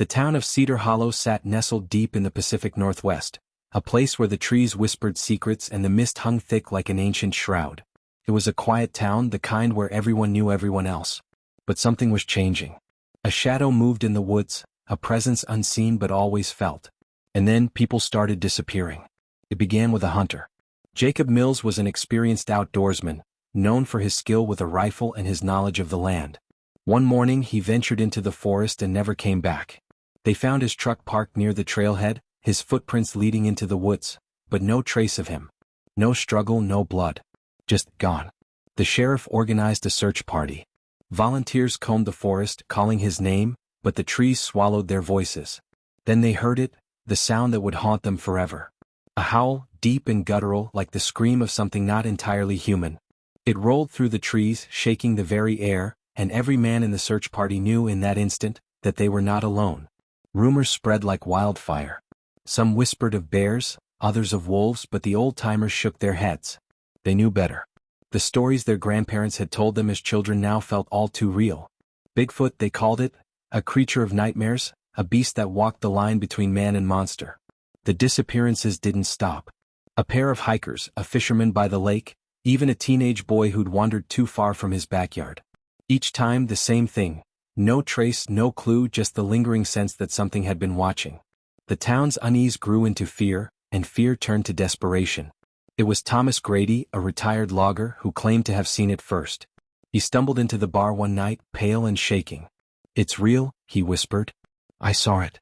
The town of Cedar Hollow sat nestled deep in the Pacific Northwest, a place where the trees whispered secrets and the mist hung thick like an ancient shroud. It was a quiet town, the kind where everyone knew everyone else. But something was changing. A shadow moved in the woods, a presence unseen but always felt. And then people started disappearing. It began with a hunter. Jacob Mills was an experienced outdoorsman, known for his skill with a rifle and his knowledge of the land. One morning he ventured into the forest and never came back. They found his truck parked near the trailhead, his footprints leading into the woods, but no trace of him. No struggle, no blood. Just gone. The sheriff organized a search party. Volunteers combed the forest, calling his name, but the trees swallowed their voices. Then they heard it, the sound that would haunt them forever. A howl, deep and guttural like the scream of something not entirely human. It rolled through the trees, shaking the very air, and every man in the search party knew in that instant that they were not alone. Rumors spread like wildfire. Some whispered of bears, others of wolves, but the old-timers shook their heads. They knew better. The stories their grandparents had told them as children now felt all too real. Bigfoot, they called it, a creature of nightmares, a beast that walked the line between man and monster. The disappearances didn't stop. A pair of hikers, a fisherman by the lake, even a teenage boy who'd wandered too far from his backyard. Each time the same thing. No trace, no clue, just the lingering sense that something had been watching. The town's unease grew into fear, and fear turned to desperation. It was Thomas Grady, a retired logger, who claimed to have seen it first. He stumbled into the bar one night, pale and shaking. "It's real," he whispered. "I saw it."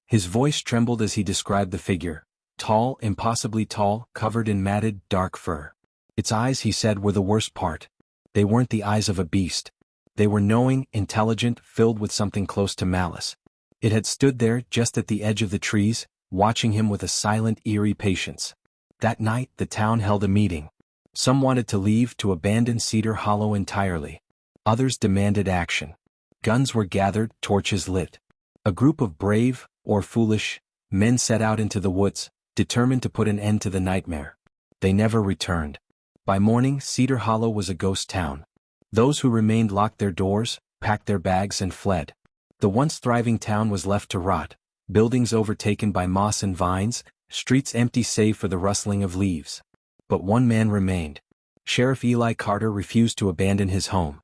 His voice trembled as he described the figure. Tall, impossibly tall, covered in matted, dark fur. Its eyes, he said, were the worst part. They weren't the eyes of a beast. They were knowing, intelligent, filled with something close to malice. It had stood there, just at the edge of the trees, watching him with a silent, eerie patience. That night, the town held a meeting. Some wanted to leave, to abandon Cedar Hollow entirely. Others demanded action. Guns were gathered, torches lit. A group of brave, or foolish, men set out into the woods, determined to put an end to the nightmare. They never returned. By morning, Cedar Hollow was a ghost town. Those who remained locked their doors, packed their bags and fled. The once thriving town was left to rot, buildings overtaken by moss and vines, streets empty save for the rustling of leaves. But one man remained. Sheriff Eli Carter refused to abandon his home.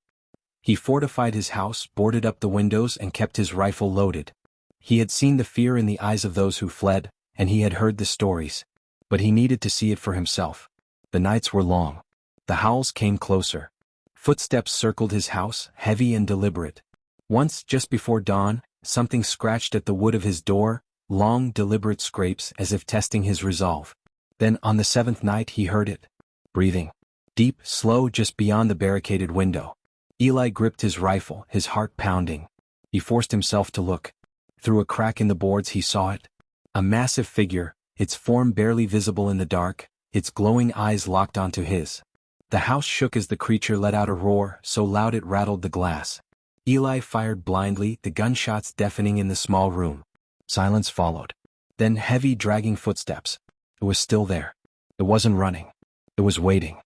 He fortified his house, boarded up the windows, and kept his rifle loaded. He had seen the fear in the eyes of those who fled, and he had heard the stories. But he needed to see it for himself. The nights were long. The howls came closer. Footsteps circled his house, heavy and deliberate. Once, just before dawn, something scratched at the wood of his door, long, deliberate scrapes as if testing his resolve. Then, on the seventh night, he heard it. Breathing. Deep, slow, just beyond the barricaded window. Eli gripped his rifle, his heart pounding. He forced himself to look. Through a crack in the boards he saw it. A massive figure, its form barely visible in the dark, its glowing eyes locked onto his. The house shook as the creature let out a roar, so loud it rattled the glass. Eli fired blindly, the gunshots deafening in the small room. Silence followed. Then heavy, dragging footsteps. It was still there. It wasn't running. It was waiting.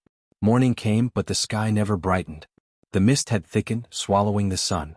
Morning came, but the sky never brightened. The mist had thickened, swallowing the sun.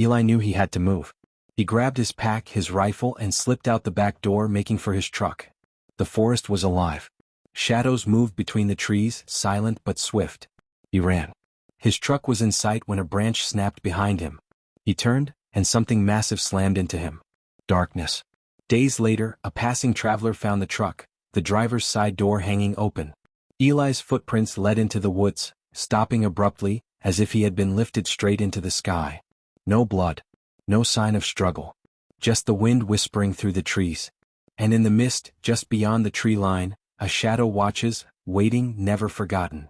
Eli knew he had to move. He grabbed his pack, his rifle, and slipped out the back door, making for his truck. The forest was alive. Shadows moved between the trees, silent but swift. He ran. His truck was in sight when a branch snapped behind him. He turned, and something massive slammed into him. Darkness. Days later, a passing traveler found the truck, the driver's side door hanging open. Eli's footprints led into the woods, stopping abruptly, as if he had been lifted straight into the sky. No blood. No sign of struggle. Just the wind whispering through the trees. And in the mist, just beyond the tree line, a shadow watches, waiting, never forgotten.